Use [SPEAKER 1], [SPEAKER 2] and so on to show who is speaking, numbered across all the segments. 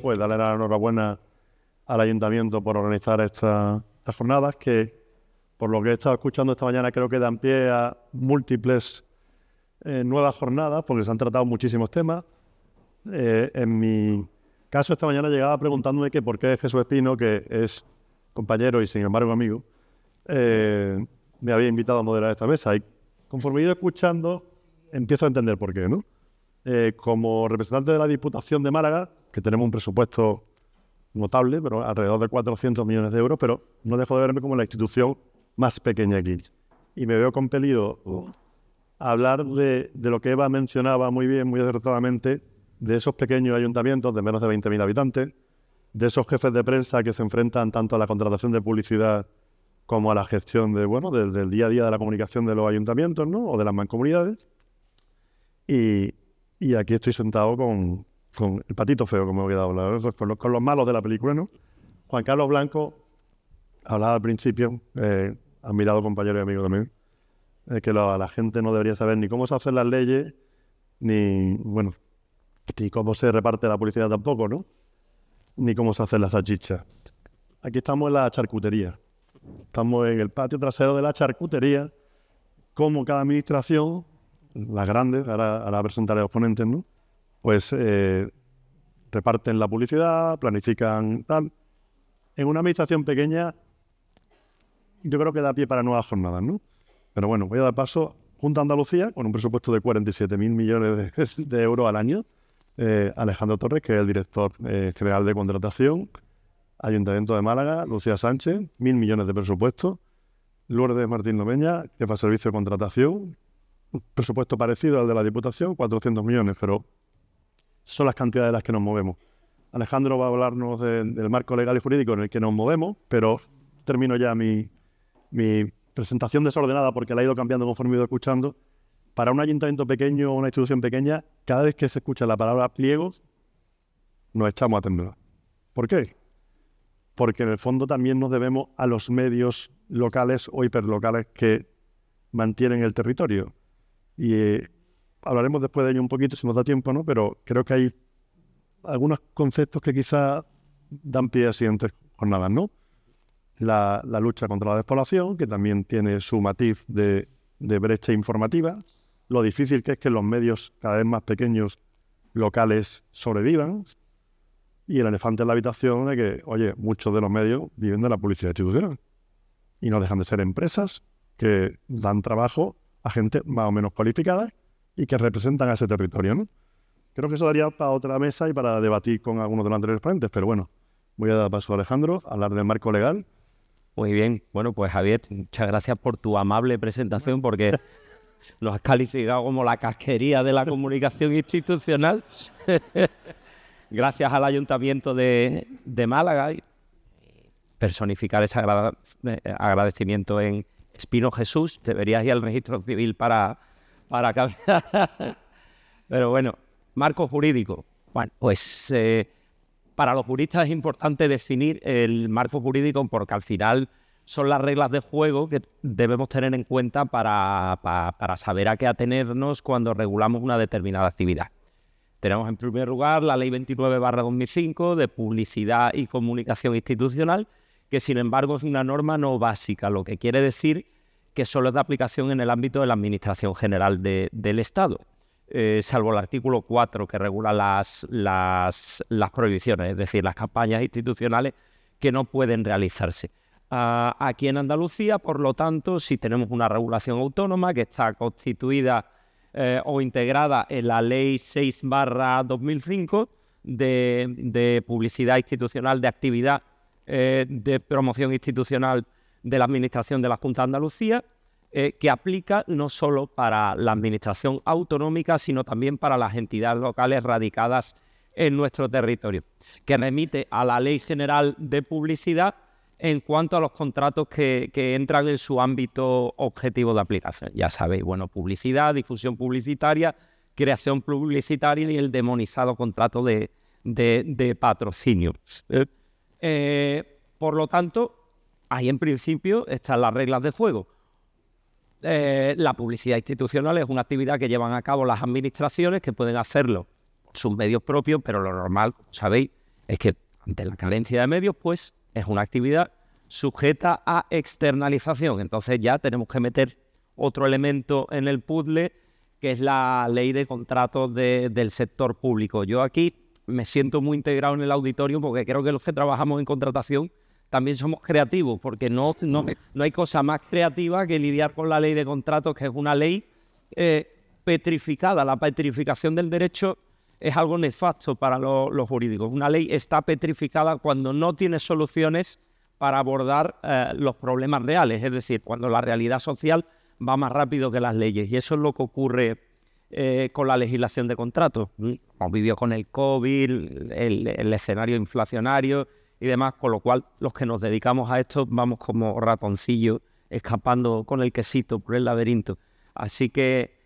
[SPEAKER 1] pues darle la enhorabuena al Ayuntamiento por organizar estas jornadas que, por lo que he estado escuchando esta mañana, creo que dan pie a múltiples nuevas jornadas, porque se han tratado muchísimos temas. En mi caso, esta mañana llegaba preguntándome que por qué Jesús Espino, que es compañero y sin embargo amigo, me había invitado a moderar esta mesa. Y conforme he ido escuchando, empiezo a entender por qué, ¿no? Como representante de la Diputación de Málaga, que tenemos un presupuesto notable, pero alrededor de 400 millones de euros, pero no dejo de verme como la institución más pequeña aquí. Y me veo compelido a hablar de lo que Eva mencionaba muy bien, muy acertadamente, de esos pequeños ayuntamientos de menos de 20.000 habitantes, de esos jefes de prensa que se enfrentan tanto a la contratación de publicidad como a la gestión del día a día de la comunicación de los ayuntamientos, ¿no? O de las mancomunidades. Y aquí estoy sentado con el patito feo, como he quedado hablando, con los malos de la película, ¿no? Juan Carlos Blanco hablaba al principio, admirado compañero y amigo también, que la gente no debería saber ni cómo se hacen las leyes, ni cómo se reparte la publicidad tampoco, ¿no? Ni cómo se hacen las salchichas. Aquí estamos en la charcutería. Estamos en el patio trasero de la charcutería, como cada administración, las grandes, ahora presentaré a los ponentes, ¿no? Pues reparten la publicidad, planifican tal. En una administración pequeña, yo creo que da pie para nuevas jornadas, ¿no? Pero bueno, voy a dar paso. Junta Andalucía, con un presupuesto de 47.000 millones de euros al año. Alejandro Torres, que es el director general de contratación. Ayuntamiento de Málaga, Lucía Sánchez, 1.000 millones de presupuesto. Lourdes Martín Lomeña, jefa de servicio de contratación. Un presupuesto parecido al de la Diputación, 400 millones, pero son las cantidades de las que nos movemos. Alejandro va a hablarnos del marco legal y jurídico en el que nos movemos, pero termino ya mi presentación desordenada porque la he ido cambiando conforme he ido escuchando. Para un ayuntamiento pequeño o una institución pequeña, cada vez que se escucha la palabra pliegos, nos echamos a temblar. ¿Por qué? Porque en el fondo también nos debemos a los medios locales o hiperlocales que mantienen el territorio. Y hablaremos después de ello un poquito, si nos da tiempo, ¿no? Pero creo que hay algunos conceptos que quizás dan pie a siguientes jornadas, ¿no? La lucha contra la despoblación, que también tiene su matiz de brecha informativa, lo difícil que es que los medios cada vez más pequeños locales sobrevivan, y el elefante en la habitación de que, oye, muchos de los medios viven de la publicidad institucional y no dejan de ser empresas que dan trabajo a gente más o menos cualificada y que representan a ese territorio, ¿no? Creo que eso daría para otra mesa y para debatir con algunos de los anteriores ponentes, pero bueno, voy a dar paso a Alejandro a hablar del marco legal.
[SPEAKER 2] Muy bien. Bueno, pues Javier, muchas gracias por tu amable presentación, porque nos has calificado como la casquería de la comunicación institucional. Gracias al Ayuntamiento de Málaga. Personificar ese agradecimiento en Espino Jesús. Deberías ir al registro civil para cambiar. Pero bueno, marco jurídico. Bueno, pues para los juristas es importante definir el marco jurídico porque al final son las reglas de juego que debemos tener en cuenta para saber a qué atenernos cuando regulamos una determinada actividad. Tenemos en primer lugar la Ley 29/2005 de Publicidad y Comunicación Institucional, que sin embargo es una norma no básica, lo que quiere decir que solo es de aplicación en el ámbito de la Administración General del Estado, salvo el artículo 4 que regula las prohibiciones, es decir, las campañas institucionales que no pueden realizarse. Aquí en Andalucía, por lo tanto, sí tenemos una regulación autónoma que está constituida o integrada en la Ley 6/2005 de Publicidad Institucional, de Actividad de Promoción Institucional de la Administración de la Junta de Andalucía, que aplica no solo para la Administración autonómica, sino también para las entidades locales radicadas en nuestro territorio, que remite a la Ley General de Publicidad en cuanto a los contratos que entran en su ámbito objetivo de aplicación. Ya sabéis, bueno, publicidad, difusión publicitaria, creación publicitaria y el demonizado contrato de patrocinio. Por lo tanto, ahí en principio están las reglas de juego. La publicidad institucional es una actividad que llevan a cabo las administraciones, que pueden hacerlo por sus medios propios, pero lo normal, como sabéis, es que ante la carencia de medios, pues es una actividad sujeta a externalización. Entonces ya tenemos que meter otro elemento en el puzzle, que es la ley de contratos del sector público. Yo aquí me siento muy integrado en el auditorio porque creo que los que trabajamos en contratación también somos creativos, porque no hay cosa más creativa que lidiar con la ley de contratos, que es una ley petrificada. La petrificación del derecho es algo nefasto para los jurídicos. Una ley está petrificada cuando no tiene soluciones para abordar los problemas reales, es decir, cuando la realidad social va más rápido que las leyes. Y eso es lo que ocurre con la legislación de contratos. Hemos vivido con el COVID, el escenario inflacionario y demás, con lo cual los que nos dedicamos a esto vamos como ratoncillos escapando con el quesito por el laberinto. Así que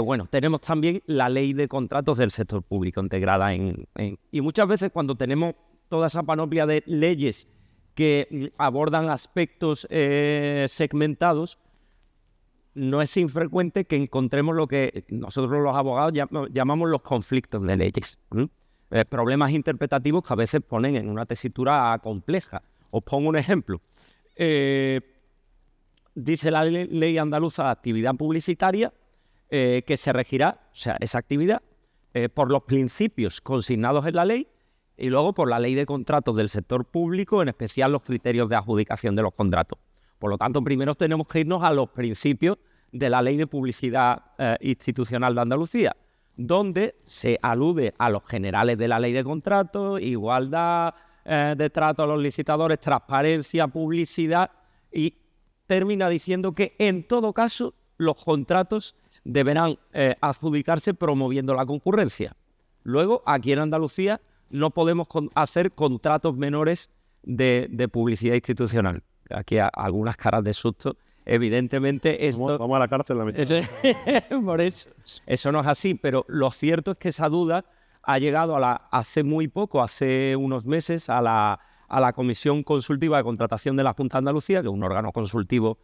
[SPEAKER 2] bueno, tenemos también la ley de contratos del sector público integrada y muchas veces cuando tenemos toda esa panoplia de leyes que abordan aspectos segmentados, no es infrecuente que encontremos lo que nosotros los abogados llamamos los conflictos de leyes. Problemas interpretativos que a veces ponen en una tesitura compleja. Os pongo un ejemplo. Dice la ley andaluza de actividad publicitaria que se regirá, o sea, esa actividad, por los principios consignados en la ley y luego por la ley de contratos del sector público, en especial los criterios de adjudicación de los contratos. Por lo tanto, primero tenemos que irnos a los principios de la Ley de Publicidad Institucional de Andalucía, donde se alude a los generales de la Ley de Contratos, igualdad de trato a los licitadores, transparencia, publicidad, y termina diciendo que en todo caso los contratos deberán adjudicarse promoviendo la concurrencia. Luego, aquí en Andalucía no podemos hacer contratos menores de publicidad institucional. Aquí algunas caras de susto. Evidentemente esto...
[SPEAKER 1] Vamos a la cárcel la mitad.
[SPEAKER 2] Por eso no es así, pero lo cierto es que esa duda ha llegado hace muy poco, hace unos meses, a la Comisión Consultiva de Contratación de la Junta de Andalucía, que es un órgano consultivo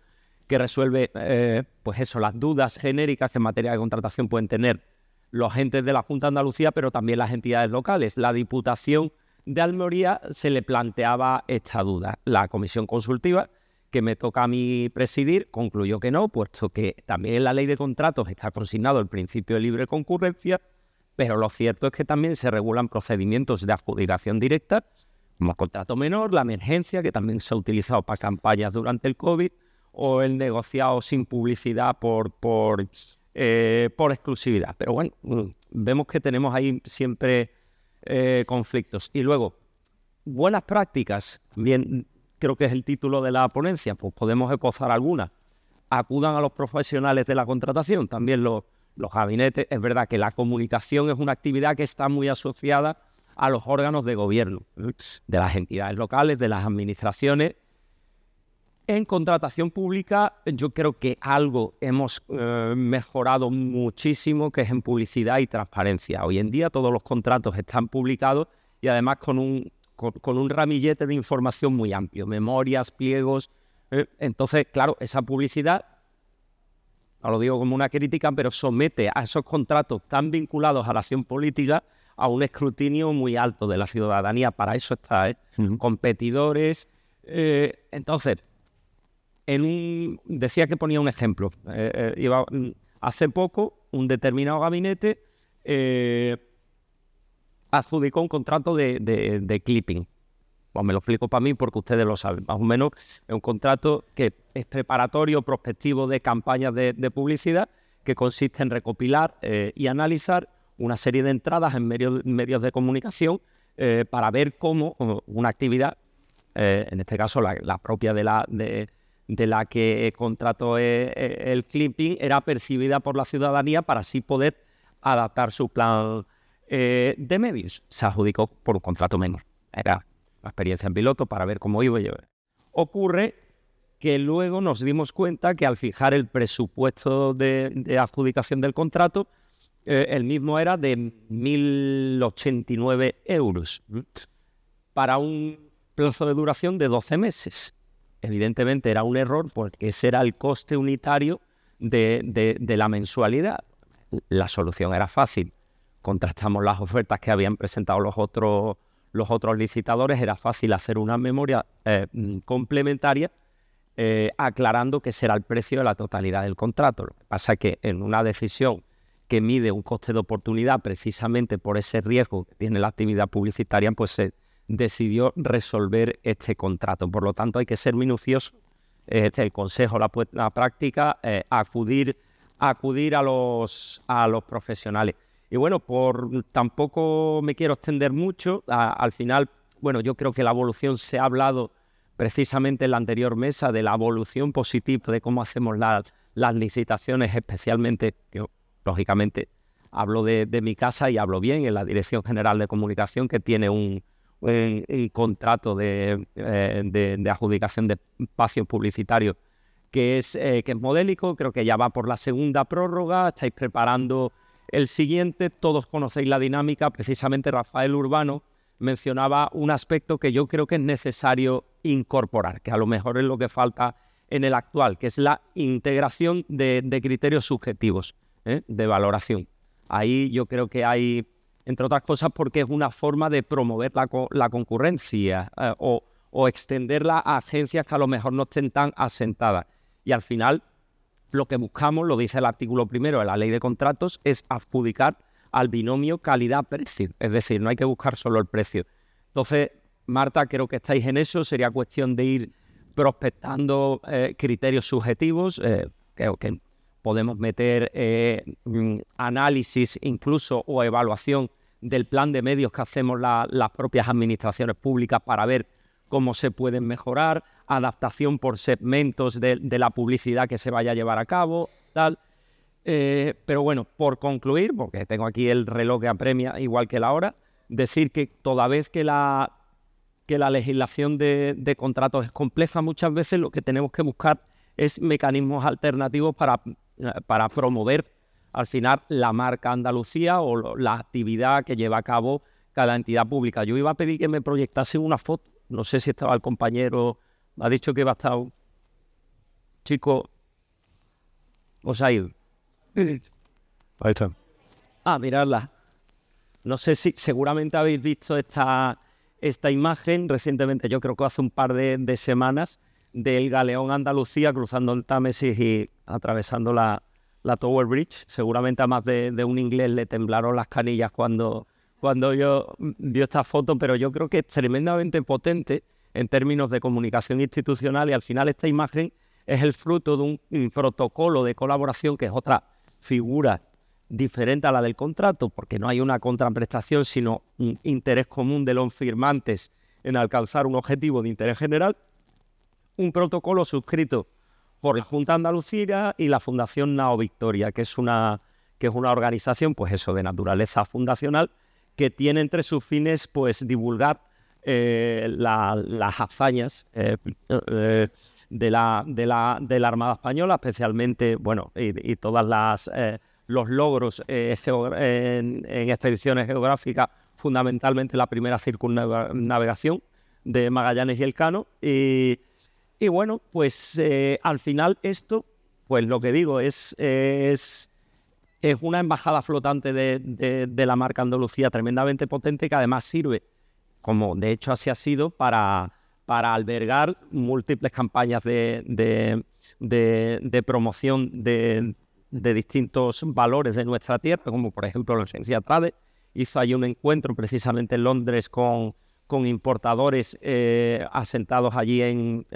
[SPEAKER 2] que resuelve las dudas genéricas que en materia de contratación pueden tener los agentes de la Junta de Andalucía, pero también las entidades locales. La Diputación de Almería se le planteaba esta duda. La comisión consultiva, que me toca a mí presidir, concluyó que no, puesto que también en la ley de contratos está consignado el principio de libre concurrencia, pero lo cierto es que también se regulan procedimientos de adjudicación directa, como el contrato menor, la emergencia, que también se ha utilizado para campañas durante el COVID, o el negociado sin publicidad por exclusividad. Pero bueno, vemos que tenemos ahí siempre conflictos. Y luego, buenas prácticas, bien, creo que es el título de la ponencia, pues podemos esbozar algunas. Acudan a los profesionales de la contratación, también los gabinetes. Es verdad que la comunicación es una actividad que está muy asociada a los órganos de gobierno, de las entidades locales, de las administraciones. En contratación pública yo creo que algo hemos mejorado muchísimo, que es en publicidad y transparencia. Hoy en día todos los contratos están publicados y además con un ramillete de información muy amplio, memorias, pliegos. Entonces, claro, esa publicidad, no lo digo como una crítica, pero somete a esos contratos tan vinculados a la acción política a un escrutinio muy alto de la ciudadanía. Para eso está, competidores. Entonces, decía que ponía un ejemplo. Hace poco, un determinado gabinete adjudicó un contrato de clipping. Pues me lo explico para mí porque ustedes lo saben. Más o menos es un contrato que es preparatorio, prospectivo de campañas de publicidad, que consiste en recopilar y analizar una serie de entradas en medios de comunicación para ver cómo una actividad, en este caso la propia de la que contrató el clipping, era percibida por la ciudadanía para así poder adaptar su plan de medios. Se adjudicó por un contrato menor. Era una experiencia en piloto para ver cómo iba. Ocurre que luego nos dimos cuenta que al fijar el presupuesto de adjudicación del contrato, el mismo era de 1.089 euros para un plazo de duración de 12 meses. Evidentemente era un error porque ese era el coste unitario de la mensualidad. La solución era fácil. Contrastamos las ofertas que habían presentado los los otros licitadores, era fácil hacer una memoria complementaria aclarando que será el precio de la totalidad del contrato. Lo que pasa es que en una decisión que mide un coste de oportunidad precisamente por ese riesgo que tiene la actividad publicitaria, pues se decidió resolver este contrato. Por lo tanto, hay que ser minucioso. El consejo, la práctica, acudir a los profesionales. Y bueno, tampoco me quiero extender mucho. Al final, bueno, yo creo que la evolución se ha hablado precisamente en la anterior mesa de la evolución positiva de cómo hacemos las licitaciones, especialmente, yo lógicamente hablo de mi casa y hablo bien en la Dirección General de Comunicación, que tiene un contrato de adjudicación de espacios publicitarios que es modélico. Creo que ya va por la segunda prórroga, estáis preparando el siguiente, todos conocéis la dinámica. Precisamente Rafael Urbano mencionaba un aspecto que yo creo que es necesario incorporar, que a lo mejor es lo que falta en el actual, que es la integración de criterios subjetivos de valoración. Ahí yo creo que hay, entre otras cosas, porque es una forma de promover la concurrencia o extenderla a agencias que a lo mejor no estén tan asentadas. Y al final, lo que buscamos, lo dice el artículo 1 de la Ley de Contratos, es adjudicar al binomio calidad-precio. Es decir, no hay que buscar solo el precio. Entonces, Marta, creo que estáis en eso. Sería cuestión de ir prospectando criterios subjetivos. Creo que podemos meter análisis incluso o evaluación del plan de medios que hacemos las propias administraciones públicas para ver cómo se pueden mejorar, adaptación por segmentos de la publicidad que se vaya a llevar a cabo, tal. Pero bueno, por concluir, porque tengo aquí el reloj que apremia igual que la hora, decir que toda vez que la legislación de contratos es compleja, muchas veces lo que tenemos que buscar es mecanismos alternativos para promover al final la marca Andalucía o la actividad que lleva a cabo cada entidad pública. Yo iba a pedir que me proyectase una foto, no sé si estaba el compañero, ha dicho que iba a estar un chico, os ha ido.
[SPEAKER 1] Ahí está.
[SPEAKER 2] Miradla. No sé si seguramente habéis visto esta imagen recientemente, yo creo que hace un par de semanas, del galeón Andalucía cruzando el Támesis y atravesando la Tower Bridge. Seguramente a más de un inglés le temblaron las canillas cuando yo vi esta foto, pero yo creo que es tremendamente potente en términos de comunicación institucional, y al final esta imagen es el fruto de un protocolo de colaboración que es otra figura diferente a la del contrato, porque no hay una contraprestación, sino un interés común de los firmantes en alcanzar un objetivo de interés general. Un protocolo suscrito por la Junta de Andalucía y la Fundación Nao Victoria, que es una organización, pues eso, de naturaleza fundacional, que tiene entre sus fines, pues, divulgar las hazañas de la Armada Española, especialmente, bueno, y todas los logros en expediciones geográficas, fundamentalmente la primera circunnavegación de Magallanes y Elcano. Y bueno, pues al final esto, pues lo que digo, es una embajada flotante de la marca Andalucía tremendamente potente, que además sirve, como de hecho así ha sido, para albergar múltiples campañas de promoción de distintos valores de nuestra tierra, como por ejemplo la agencia Trade hizo ahí un encuentro precisamente en Londres con importadores asentados allí en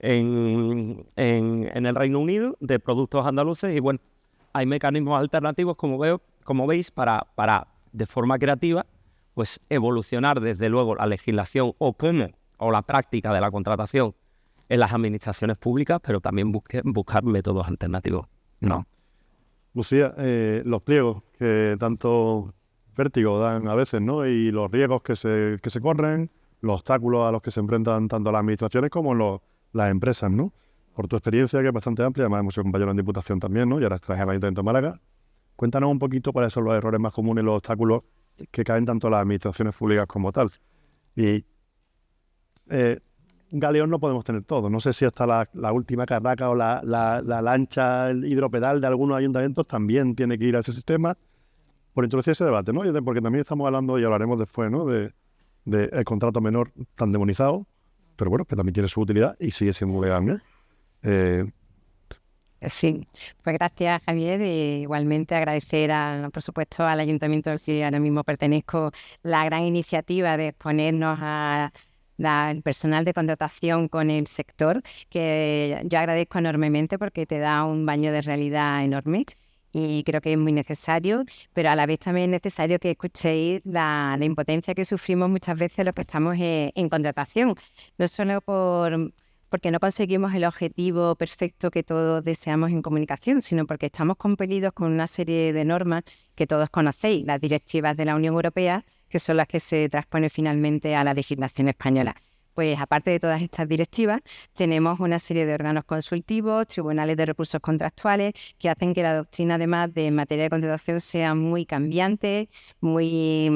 [SPEAKER 2] el Reino Unido de productos andaluces. Y bueno, hay mecanismos alternativos, como veis, para de forma creativa, pues evolucionar desde luego la legislación o la práctica de la contratación en las administraciones públicas, pero también buscar métodos alternativos. No.
[SPEAKER 1] Lucía, los pliegos que tanto vértigo dan a veces, ¿no? Y los riesgos que se corren, los obstáculos a los que se enfrentan tanto las administraciones como las empresas, ¿no? Por tu experiencia, que es bastante amplia, además hemos sido compañeros en Diputación también, ¿no? Y ahora estás en el Ayuntamiento de Málaga. Cuéntanos un poquito cuáles son los errores más comunes, los obstáculos que caen tanto las administraciones públicas como tal. Y un galeón no podemos tener todo. No sé si hasta la última carraca o la lancha, el hidropedal de algunos ayuntamientos también tiene que ir a ese sistema. Por introducir ese debate, ¿no? Porque también estamos hablando, y hablaremos después, ¿no? De del contrato menor tan demonizado, pero bueno, que también tiene su utilidad y sigue siendo legal, ¿no?
[SPEAKER 3] Sí, pues gracias, Javier. Igualmente agradecer, por supuesto, al ayuntamiento al que ahora mismo pertenezco la gran iniciativa de exponernos al personal de contratación con el sector, que yo agradezco enormemente porque te da un baño de realidad enorme y creo que es muy necesario, pero a la vez también es necesario que escuchéis la impotencia que sufrimos muchas veces los que estamos en contratación, no solo porque no conseguimos el objetivo perfecto que todos deseamos en comunicación, sino porque estamos compelidos con una serie de normas que todos conocéis, las directivas de la Unión Europea, que son las que se transponen finalmente a la legislación española. Pues aparte de todas estas directivas, tenemos una serie de órganos consultivos, tribunales de recursos contractuales, que hacen que la doctrina, además de en materia de contratación, sea muy cambiante, muy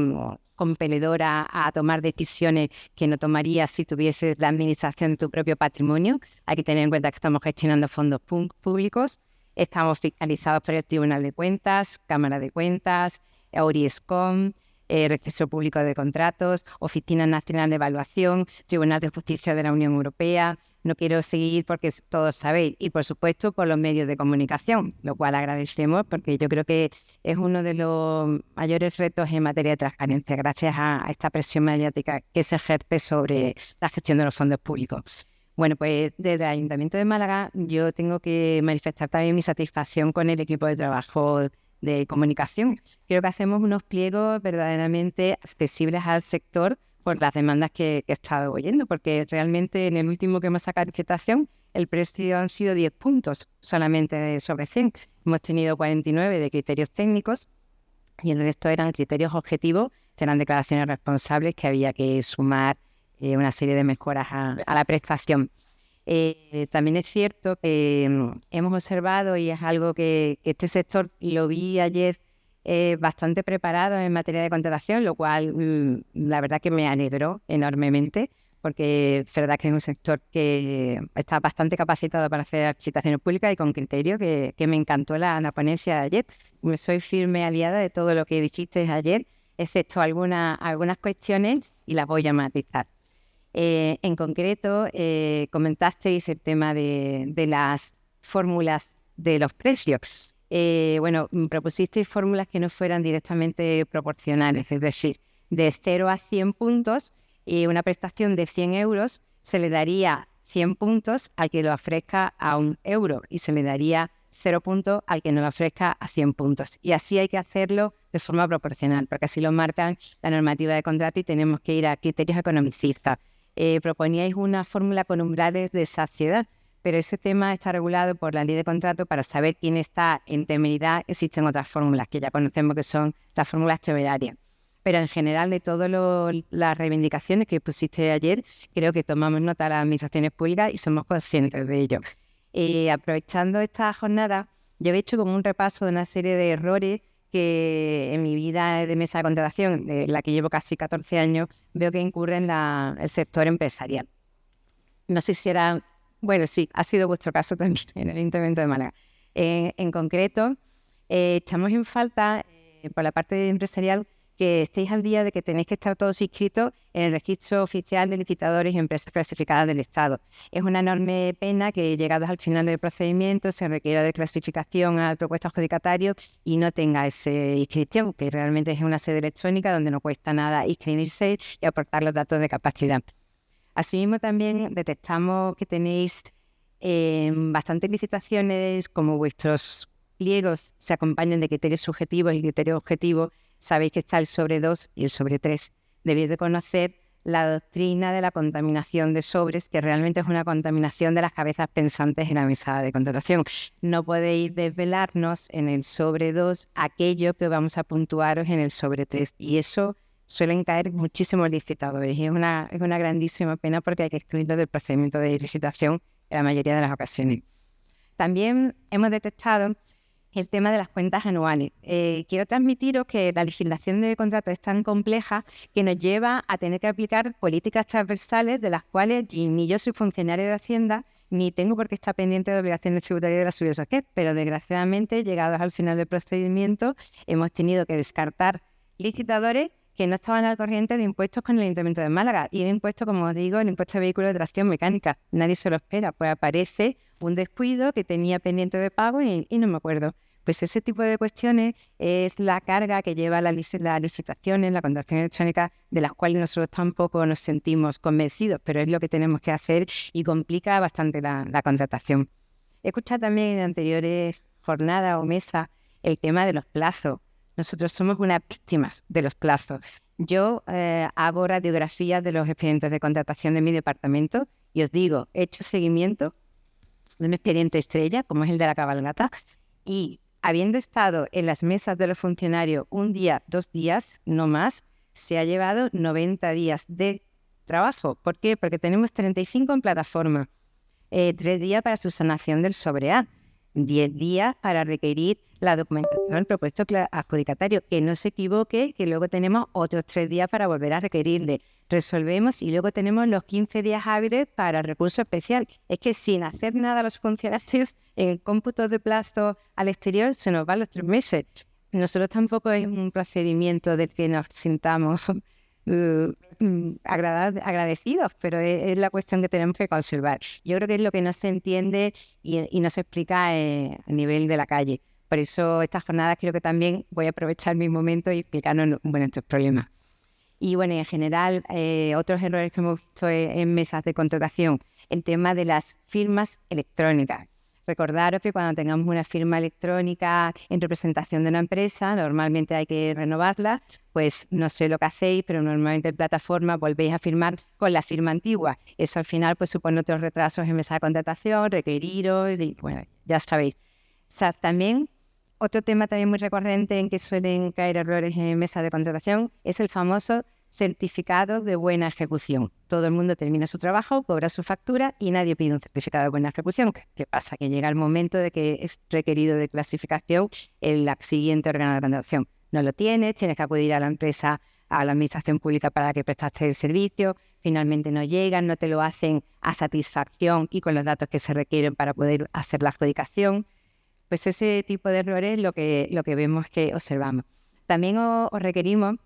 [SPEAKER 3] compeledora a tomar decisiones que no tomarías si tuvieses la administración de tu propio patrimonio. Hay que tener en cuenta que estamos gestionando fondos públicos, estamos fiscalizados por el Tribunal de Cuentas, Cámara de Cuentas, Euriescom, Registro Público de Contratos, Oficina Nacional de Evaluación, Tribunal de Justicia de la Unión Europea. No quiero seguir porque todos sabéis. Y, por supuesto, por los medios de comunicación, lo cual agradecemos porque yo creo que es uno de los mayores retos en materia de transparencia, gracias a esta presión mediática que se ejerce sobre la gestión de los fondos públicos. Bueno, pues desde el Ayuntamiento de Málaga yo tengo que manifestar también mi satisfacción con el equipo de trabajo de comunicación. Creo que hacemos unos pliegos verdaderamente accesibles al sector por las demandas que he estado oyendo, porque realmente en el último que hemos sacado licitación el precio han sido 10 puntos solamente sobre 100. Hemos tenido 49 de criterios técnicos y el resto eran criterios objetivos, eran declaraciones responsables que había que sumar una serie de mejoras a la prestación. También es cierto que hemos observado, y es algo que este sector lo vi ayer bastante preparado en materia de contratación, lo cual la verdad que me alegró enormemente, porque es verdad que es un sector que está bastante capacitado para hacer licitaciones públicas y con criterio, que me encantó la ponencia de ayer. Soy firme aliada de todo lo que dijiste ayer, excepto algunas cuestiones, y las voy a matizar. En concreto, comentasteis el tema de las fórmulas de los precios. Propusisteis fórmulas que no fueran directamente proporcionales, es decir, de 0 a 100 puntos, y una prestación de 100 euros se le daría 100 puntos al que lo ofrezca a 1 euro y se le daría 0 puntos al que no lo ofrezca a 100 puntos. Y así hay que hacerlo de forma proporcional, porque así lo marcan la normativa de contrato y tenemos que ir a criterios economicistas. Proponíais una fórmula con umbrales de saciedad, pero ese tema está regulado por la ley de contrato. Para saber quién está en temeridad existen otras fórmulas que ya conocemos, que son las fórmulas temerarias. Pero en general de todas las reivindicaciones que pusiste ayer, creo que tomamos nota de las administraciones públicas y somos conscientes de ello. Aprovechando esta jornada, yo he hecho como un repaso de una serie de errores que en mi vida de mesa de contratación, de la que llevo casi 14 años, veo que incurre en el sector empresarial. No sé si era... Bueno, sí, ha sido vuestro caso también en el Ayuntamiento de Málaga. En concreto, echamos en falta, por la parte empresarial, que estéis al día de que tenéis que estar todos inscritos en el registro oficial de licitadores y empresas clasificadas del Estado. Es una enorme pena que, llegados al final del procedimiento, se requiera de clasificación al propuesto adjudicatario y no tenga esa inscripción, que realmente es una sede electrónica donde no cuesta nada inscribirse y aportar los datos de capacidad. Asimismo, también detectamos que tenéis bastantes licitaciones, como vuestros pliegos se acompañan de criterios subjetivos y criterios objetivos. Sabéis que está el sobre 2 y el sobre 3. Debéis de conocer la doctrina de la contaminación de sobres, que realmente es una contaminación de las cabezas pensantes en la mesa de contratación. No podéis desvelarnos en el sobre 2 aquello que vamos a puntuaros en el sobre 3. Y eso suelen caer muchísimos licitadores. Y es una grandísima pena, porque hay que excluirlo del procedimiento de licitación en la mayoría de las ocasiones. También hemos detectado el tema de las cuentas anuales. Quiero transmitiros que la legislación de contrato es tan compleja que nos lleva a tener que aplicar políticas transversales, de las cuales ni yo soy funcionaria de Hacienda, ni tengo por qué estar pendiente de obligaciones tributarias de la Seguridad Social, pero desgraciadamente, llegados al final del procedimiento, hemos tenido que descartar licitadores que no estaban al corriente de impuestos con el Ayuntamiento de Málaga. Y el impuesto, como os digo, el impuesto de vehículos de tracción mecánica. Nadie se lo espera. Pues aparece un descuido que tenía pendiente de pago y no me acuerdo. Pues ese tipo de cuestiones es la carga que lleva las licitaciones, la contratación electrónica, de las cuales nosotros tampoco nos sentimos convencidos, pero es lo que tenemos que hacer y complica bastante la contratación. He escuchado también en anteriores jornadas o mesas el tema de los plazos. Nosotros somos unas víctimas de los plazos. Yo hago radiografías de los expedientes de contratación de mi departamento y os digo, he hecho seguimiento de un expediente estrella, como es el de la cabalgata, y habiendo estado en las mesas de los funcionarios un día, 2 días, no más, se ha llevado 90 días de trabajo. ¿Por qué? Porque tenemos 35 en plataforma, 3 días para su sanación del sobre A, 10 días para requerir la documentación del propuesto adjudicatario. Que no se equivoque, que luego tenemos otros 3 días para volver a requerirle. Resolvemos y luego tenemos los 15 días hábiles para recurso especial. Es que sin hacer nada los funcionarios, en el cómputo de plazo al exterior se nos van los 3 meses. Nosotros tampoco es un procedimiento del que nos sintamos agradecidos, pero es la cuestión que tenemos que conservar. Yo creo que es lo que no se entiende y no se explica a nivel de la calle. Por eso estas jornadas creo que también voy a aprovechar mi momento y explicarnos estos problemas. Y bueno, en general, otros errores que hemos visto en mesas de contratación, el tema de las firmas electrónicas. Recordaros que cuando tengamos una firma electrónica en representación de una empresa, normalmente hay que renovarla, pues no sé lo que hacéis, pero normalmente en plataforma volvéis a firmar con la firma antigua. Eso al final pues supone otros retrasos en mesa de contratación, requeriros y bueno, ya sabéis. O sea, también otro tema también muy recurrente en que suelen caer errores en mesa de contratación es el famoso certificado de buena ejecución. Todo el mundo termina su trabajo, cobra su factura y nadie pide un certificado de buena ejecución. ¿Qué pasa? Que llega el momento de que es requerido de clasificación en la siguiente órgano de contratación. No lo tienes que acudir a la empresa, a la administración pública para que prestaste el servicio, finalmente no llegan, no te lo hacen a satisfacción y con los datos que se requieren para poder hacer la adjudicación. Pues ese tipo de errores es lo que vemos que observamos. También os requerimos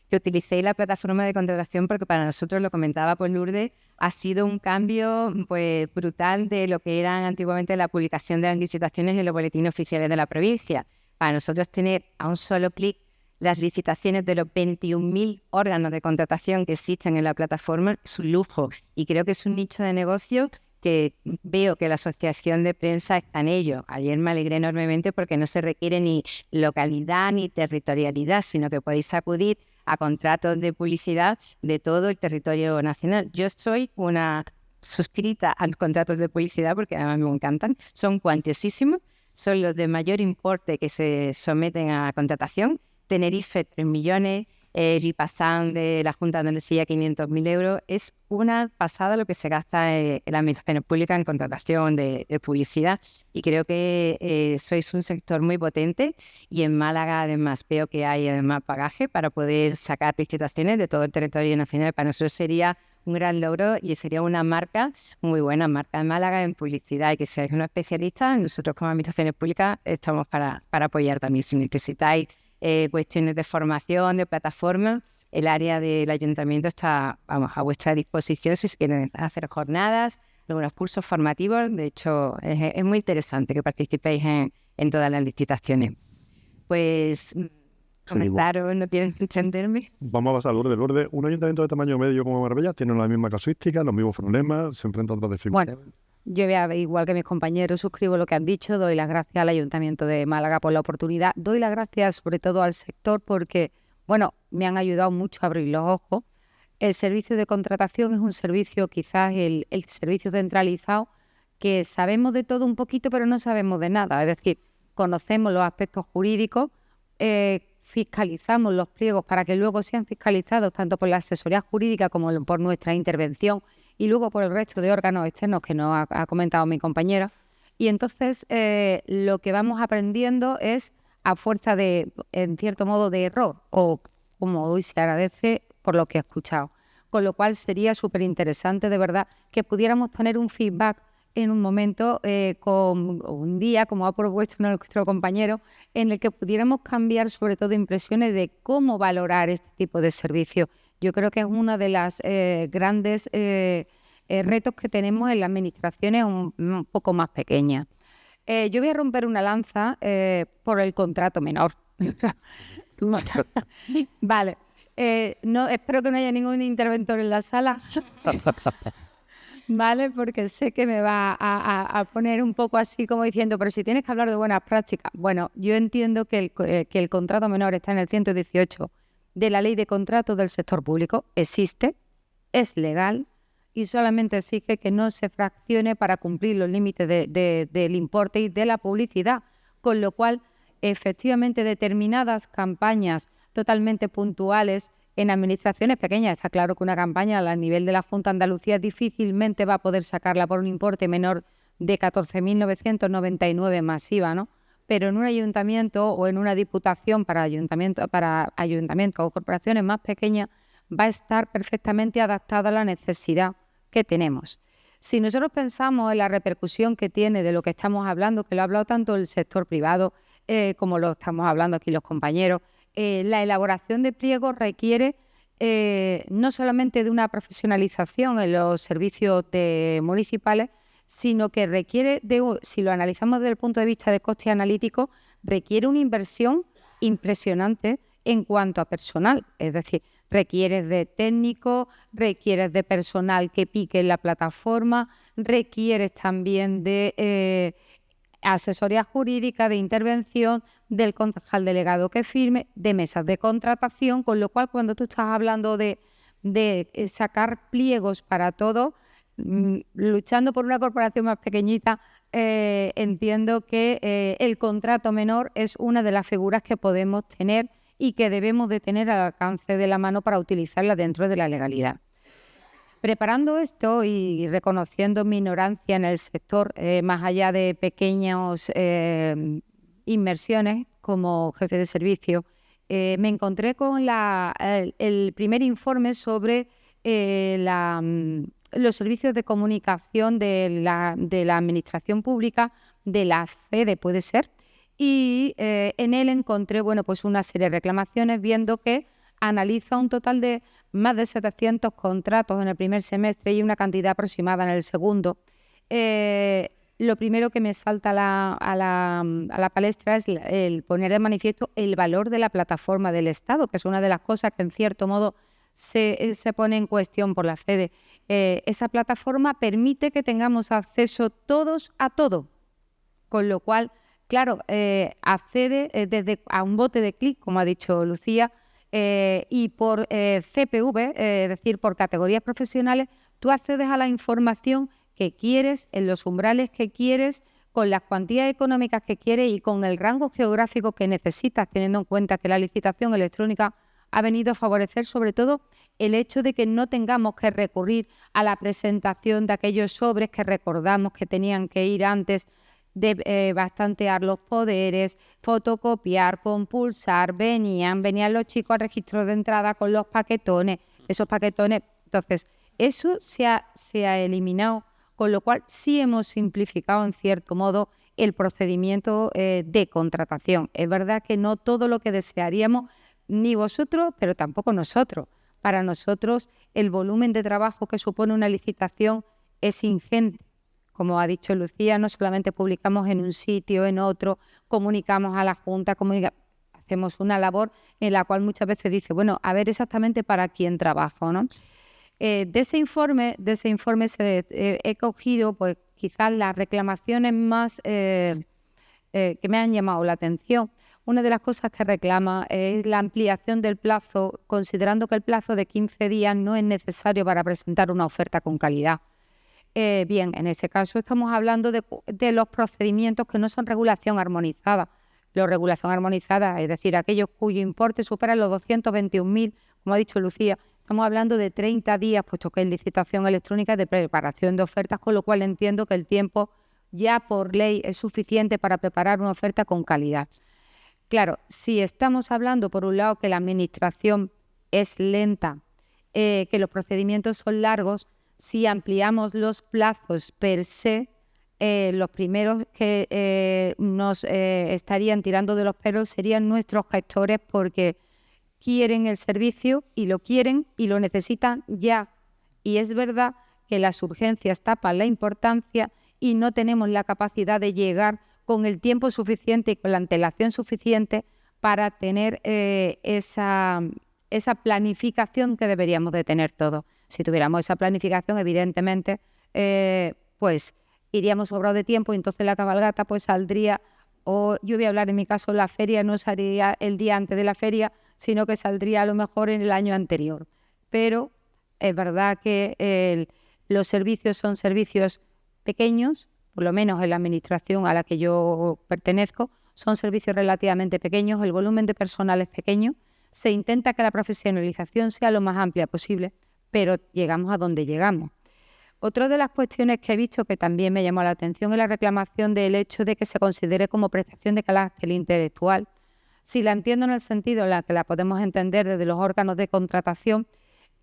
[SPEAKER 3] que utilicéis la plataforma de contratación porque para nosotros, lo comentaba con Lourdes, ha sido un cambio pues brutal de lo que eran antiguamente la publicación de las licitaciones en los boletines oficiales de la provincia. Para nosotros tener a un solo clic las licitaciones de los 21.000 órganos de contratación que existen en la plataforma es un lujo y creo que es un nicho de negocio que veo que la asociación de prensa está en ello. Ayer me alegré enormemente porque no se requiere ni localidad ni territorialidad, sino que podéis acudir a contratos de publicidad de todo el territorio nacional. Yo soy una suscrita a los contratos de publicidad porque además me encantan. Son cuantiosísimos, son los de mayor importe que se someten a contratación. Tenerife, 3 millones, Vipassant de la Junta de Andalucía, 500.000 euros. Es una pasada lo que se gasta en la administración pública en contratación de publicidad y creo que sois un sector muy potente y en Málaga además veo que hay además bagaje para poder sacar licitaciones de todo el territorio nacional. Para nosotros sería un gran logro y sería una marca muy buena, marca de Málaga en publicidad y que seáis unos especialistas. Nosotros como administraciones públicas estamos para apoyar también. Si necesitáis cuestiones de formación, de plataforma, el área del ayuntamiento está a vuestra disposición si quieren hacer jornadas, algunos cursos formativos. De hecho, es muy interesante que participéis en todas las licitaciones. Pues, comentaros, ¿no quieren entenderme?
[SPEAKER 1] Vamos a pasar al Lourdes. Un ayuntamiento de tamaño medio como Marbella tiene la misma casuística, los mismos problemas, se enfrenta a otras dificultades.
[SPEAKER 4] Bueno, yo igual que mis compañeros suscribo lo que han dicho, doy las gracias al Ayuntamiento de Málaga por la oportunidad, doy las gracias sobre todo al sector porque, bueno, me han ayudado mucho a abrir los ojos. El servicio de contratación es un servicio, quizás el servicio centralizado, que sabemos de todo un poquito pero no sabemos de nada, es decir, conocemos los aspectos jurídicos, fiscalizamos los pliegos para que luego sean fiscalizados tanto por la asesoría jurídica como por nuestra intervención y luego por el resto de órganos externos que nos ha comentado mi compañera. Y entonces lo que vamos aprendiendo es a fuerza de, en cierto modo, de error, o como hoy se agradece por lo que he escuchado. Con lo cual sería súper interesante, de verdad, que pudiéramos tener un feedback en un momento, con un día, como ha propuesto nuestro compañero, en el que pudiéramos cambiar sobre todo impresiones de cómo valorar este tipo de servicios. Yo creo que es una de las grandes retos que tenemos en las administraciones un poco más pequeñas. Yo voy a romper una lanza por el contrato menor. Vale. No, espero que no haya ningún interventor en la sala. Vale, porque sé que me va a poner un poco así como diciendo, pero si tienes que hablar de buenas prácticas. Bueno, yo entiendo que el contrato menor está en el 118 de la Ley de Contratos del Sector Público. Existe, es legal y solamente exige que no se fraccione para cumplir los límites del importe y de la publicidad, con lo cual efectivamente determinadas campañas totalmente puntuales en administraciones pequeñas. Está claro que una campaña a nivel de la Junta de Andalucía difícilmente va a poder sacarla por un importe menor de 14.999 masiva, ¿no? Pero en un ayuntamiento o en una diputación para ayuntamientos o corporaciones más pequeñas va a estar perfectamente adaptada a la necesidad que tenemos. Si nosotros pensamos en la repercusión que tiene de lo que estamos hablando, que lo ha hablado tanto el sector privado como lo estamos hablando aquí los compañeros, la elaboración de pliegos requiere no solamente de una profesionalización en los servicios municipales, sino que requiere, si lo analizamos desde el punto de vista de coste analítico, requiere una inversión impresionante en cuanto a personal. Es decir, requieres de técnicos, requieres de personal que pique en la plataforma, requieres también de asesoría jurídica, de intervención, del concejal delegado que firme, de mesas de contratación, con lo cual cuando tú estás hablando de sacar pliegos para todo, luchando por una corporación más pequeñita, entiendo que el contrato menor es una de las figuras que podemos tener y que debemos de tener al alcance de la mano para utilizarla dentro de la legalidad. Preparando esto y reconociendo mi ignorancia en el sector, más allá de pequeñas inmersiones como jefe de servicio, me encontré con el primer informe sobre los servicios de comunicación de la administración pública, de la FEDE puede ser, y en él encontré pues una serie de reclamaciones viendo que analiza un total de más de 700 contratos en el primer semestre y una cantidad aproximada en el segundo. Lo primero que me salta a la palestra es el poner de manifiesto el valor de la plataforma del Estado, que es una de las cosas que en cierto modo se pone en cuestión por la FEDE. Esa plataforma permite que tengamos acceso todos a todo, con lo cual, claro, accede desde a un bote de clic, como ha dicho Lucía, y por CPV, es decir, por categorías profesionales, tú accedes a la información que quieres, en los umbrales que quieres, con las cuantías económicas que quieres y con el rango geográfico que necesitas, teniendo en cuenta que la licitación electrónica ha venido a favorecer sobre todo el hecho de que no tengamos que recurrir a la presentación de aquellos sobres que recordamos que tenían que ir antes de bastantear los poderes, fotocopiar, compulsar, venían los chicos al registro de entrada con los paquetones, esos paquetones. Entonces, eso se ha eliminado, con lo cual sí hemos simplificado en cierto modo el procedimiento de contratación. Es verdad que no todo lo que desearíamos, ni vosotros, pero tampoco nosotros. Para nosotros el volumen de trabajo que supone una licitación es ingente. Como ha dicho Lucía, no solamente publicamos en un sitio, en otro, comunicamos a la Junta, hacemos una labor en la cual muchas veces dice, bueno, a ver exactamente para quién trabajo, ¿no? De ese informe he cogido pues quizás las reclamaciones más que me han llamado la atención. Una de las cosas que reclama es la ampliación del plazo, considerando que el plazo de 15 días no es necesario para presentar una oferta con calidad. Bien, en ese caso estamos hablando de los procedimientos que no son regulación armonizada. La regulación armonizada, es decir, aquellos cuyo importe supera los 221.000, como ha dicho Lucía, estamos hablando de 30 días, puesto que es licitación electrónica de preparación de ofertas, con lo cual entiendo que el tiempo ya por ley es suficiente para preparar una oferta con calidad. Claro, si estamos hablando, por un lado, que la administración es lenta, que los procedimientos son largos, si ampliamos los plazos per se, los primeros que nos estarían tirando de los pelos serían nuestros gestores, porque quieren el servicio y lo necesitan ya. Y es verdad que las urgencias tapan la importancia y no tenemos la capacidad de llegar con el tiempo suficiente y con la antelación suficiente para tener esa planificación que deberíamos de tener todos. Si tuviéramos esa planificación, evidentemente, pues iríamos sobrados de tiempo, y entonces la cabalgata pues saldría, o yo voy a hablar en mi caso, la feria no saldría el día antes de la feria, sino que saldría a lo mejor en el año anterior. Pero es verdad que los servicios son servicios pequeños, por lo menos en la administración a la que yo pertenezco, son servicios relativamente pequeños, el volumen de personal es pequeño, se intenta que la profesionalización sea lo más amplia posible, pero llegamos a donde llegamos. Otra de las cuestiones que he visto que también me llamó la atención es la reclamación del hecho de que se considere como prestación de carácter intelectual. Si la entiendo en el sentido en el que la podemos entender desde los órganos de contratación,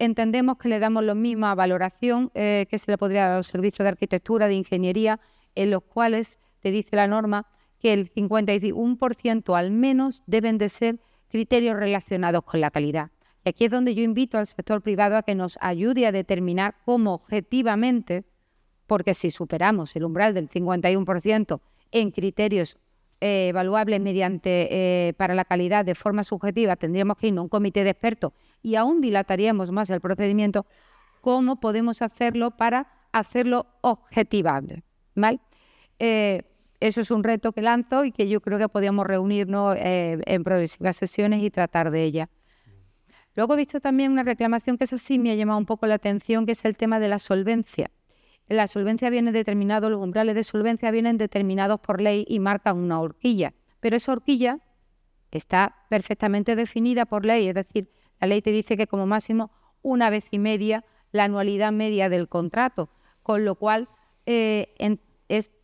[SPEAKER 4] entendemos que le damos la misma valoración que se le podría dar a los servicios de arquitectura, de ingeniería, en los cuales te dice la norma que el 51% al menos deben de ser criterios relacionados con la calidad. Y aquí es donde yo invito al sector privado a que nos ayude a determinar cómo objetivamente, porque si superamos el umbral del 51% en criterios evaluables mediante para la calidad de forma subjetiva, tendríamos que ir a un comité de expertos y aún dilataríamos más el procedimiento. ¿Cómo podemos hacerlo para hacerlo objetivable? ¿Vale? Eso es un reto que lanzo y que yo creo que podríamos reunirnos en progresivas sesiones y tratar de ella. Luego he visto también una reclamación que esa sí me ha llamado un poco la atención, que es el tema de la solvencia. La solvencia viene determinado, los umbrales de solvencia vienen determinados por ley y marcan una horquilla, pero esa horquilla está perfectamente definida por ley, es decir, la ley te dice que como máximo 1,5 veces la anualidad media del contrato, con lo cual es de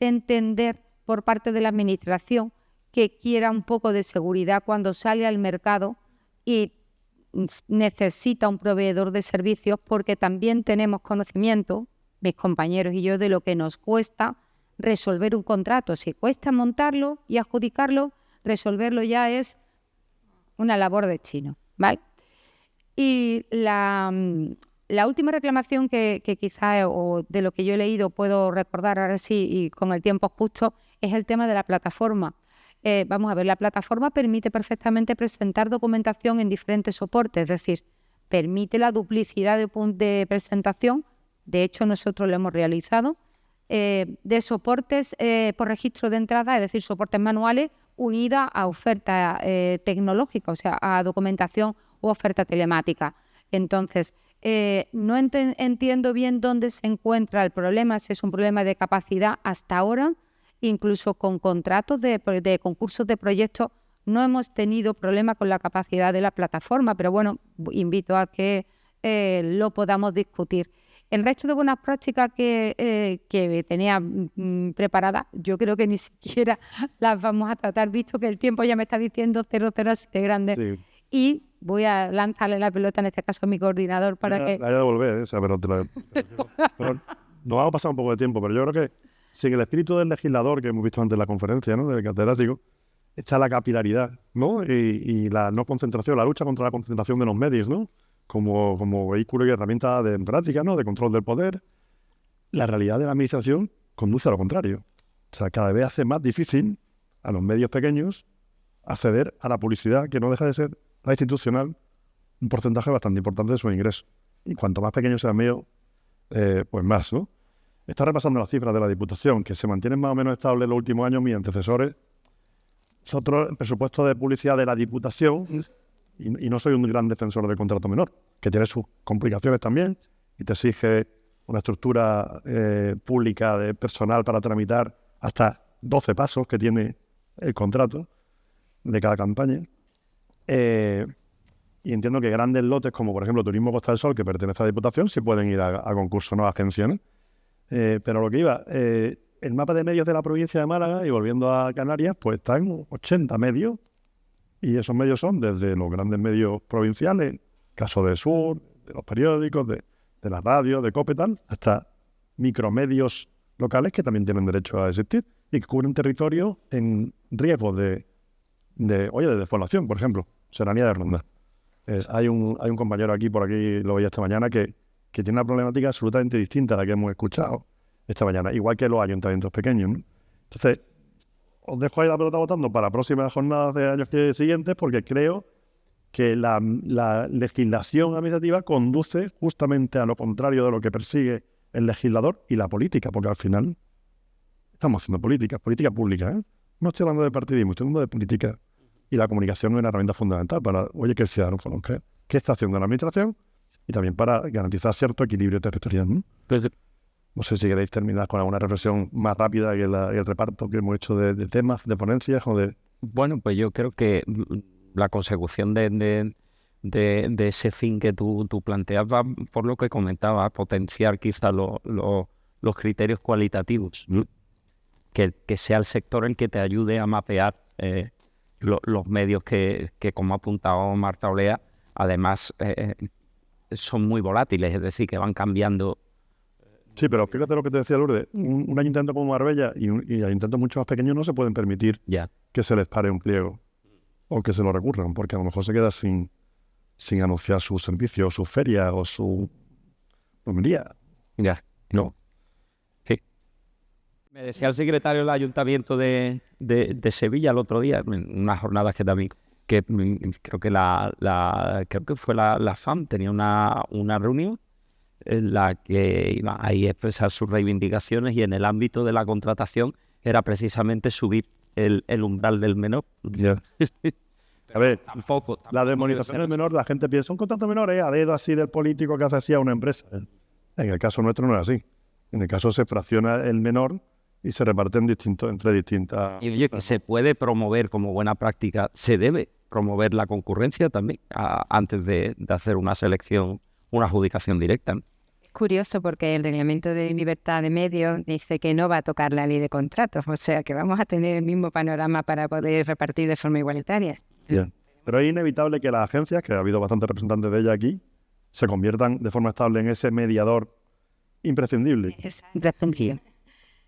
[SPEAKER 4] entender por parte de la Administración que quiera un poco de seguridad cuando sale al mercado y necesita un proveedor de servicios, porque también tenemos conocimiento, mis compañeros y yo, de lo que nos cuesta resolver un contrato. Si cuesta montarlo y adjudicarlo, resolverlo ya es una labor de chino, ¿vale? Y la última reclamación que quizá, o de lo que yo he leído, puedo recordar ahora sí y con el tiempo justo, es el tema de la plataforma. Vamos a ver, la plataforma permite perfectamente presentar documentación en diferentes soportes, es decir, permite la duplicidad de presentación. De hecho, nosotros lo hemos realizado, de soportes por registro de entrada, es decir, soportes manuales, unida a oferta tecnológica, o sea, a documentación u oferta telemática. Entonces, no entiendo bien dónde se encuentra el problema, si es un problema de capacidad. Hasta ahora, incluso con contratos de concursos de proyectos, no hemos tenido problema con la capacidad de la plataforma, pero bueno, invito a que lo podamos discutir. El resto de buenas prácticas que tenía preparadas, yo creo que ni siquiera las vamos a tratar, visto que el tiempo ya me está diciendo 0,0 así de grande. Sí. Y voy a lanzarle la pelota, en este caso a mi coordinador, para que...
[SPEAKER 1] La voy a devolver, esa pelota. Pero nos vamos a pasar un poco de tiempo, pero yo creo que sin el espíritu del legislador que hemos visto antes en la conferencia, ¿no?, del catedrático, está la capilaridad, ¿no?, y la no concentración, la lucha contra la concentración de los medios, ¿no?, como vehículo y herramienta democrática, ¿no?, de control del poder. La realidad de la administración conduce a lo contrario. O sea, cada vez hace más difícil a los medios pequeños acceder a la publicidad, que no deja de ser la institucional, un porcentaje bastante importante de sus ingresos. Y cuanto más pequeño sea el medio, pues más, ¿no? Está repasando las cifras de la Diputación, que se mantienen más o menos estables en los últimos años. Mis antecesores, nosotros, el presupuesto de publicidad de la Diputación, y no soy un gran defensor del contrato menor, que tiene sus complicaciones también, y te exige una estructura pública de personal para tramitar hasta 12 pasos que tiene el contrato de cada campaña. Y entiendo que grandes lotes, como por ejemplo Turismo Costa del Sol, que pertenece a la Diputación, sí pueden ir a concurso, no a agencia, ¿no? Pero lo que iba, el mapa de medios de la provincia de Málaga, y volviendo a Canarias, pues están 80 medios, y esos medios son desde los grandes medios provinciales, caso de Sur, de los periódicos, de la radio, de Copetal, hasta micromedios locales que también tienen derecho a existir y que cubren territorio en riesgo de despoblación, por ejemplo, Serranía de Ronda. Hay un compañero por aquí, lo veía esta mañana, que tiene una problemática absolutamente distinta a la que hemos escuchado esta mañana, igual que los ayuntamientos pequeños, ¿no? Entonces, os dejo ahí la pelota votando para próximas jornadas de años siguientes, porque creo que la legislación administrativa conduce justamente a lo contrario de lo que persigue el legislador y la política, porque al final estamos haciendo política pública, ¿eh? No estoy hablando de partidismo, estoy hablando de política. Y la comunicación es una herramienta fundamental para, que el ciudadano conozca qué está haciendo la administración y también para garantizar cierto equilibrio territorial, ¿no?
[SPEAKER 2] Entonces,
[SPEAKER 1] No sé si queréis terminar con alguna reflexión más rápida que el reparto que hemos hecho de temas, de ponencias o de...
[SPEAKER 2] bueno, pues yo creo que la consecución de ese fin que tú planteas va por lo que comentaba, potenciar quizá los criterios cualitativos, que sea el sector el que te ayude a mapear los medios que, como ha apuntado Marta Olea, además son muy volátiles, es decir, que van cambiando.
[SPEAKER 1] Sí, pero fíjate lo que te decía Lourdes, un ayuntamiento como Marbella y ayuntamientos mucho más pequeños no se pueden permitir que se les pare un pliego o que se lo recurran, porque a lo mejor se queda sin anunciar sus servicios, sus ferias o su romería. No.
[SPEAKER 2] Sí. Me decía el secretario del Ayuntamiento de Sevilla el otro día, en unas jornadas que también, que creo que fue la FAM, tenía una reunión en la que iba a expresar sus reivindicaciones, y en el ámbito de la contratación era precisamente subir el umbral del menor.
[SPEAKER 1] A ver,
[SPEAKER 2] tampoco
[SPEAKER 1] la demonización del menor, la gente piensa, un contrato menor a dedo así del político que hace así a una empresa. En el caso nuestro no es así. En el caso se fracciona el menor y se reparte entre distintas...
[SPEAKER 2] Y oye, que se puede promover como buena práctica, se debe promover la concurrencia también antes de hacer una selección, una adjudicación directa, ¿no?
[SPEAKER 3] Es curioso porque el Reglamento de Libertad de Medios dice que no va a tocar la ley de contratos, o sea que vamos a tener el mismo panorama para poder repartir de forma igualitaria.
[SPEAKER 1] Pero es inevitable que las agencias, que ha habido bastantes representantes de ellas aquí, se conviertan de forma estable en ese mediador imprescindible.
[SPEAKER 3] Imprescindible.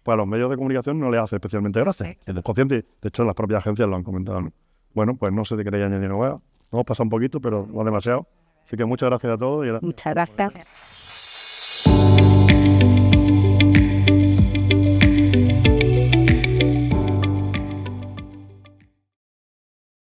[SPEAKER 1] Pues a los medios de comunicación no les hace especialmente gracia. Es consciente, de hecho las propias agencias lo han comentado, ¿no? Bueno, pues no sé si queréis añadir nada. Hemos pasado un poquito, pero no demasiado. Así que muchas gracias a todos.
[SPEAKER 3] Muchas gracias.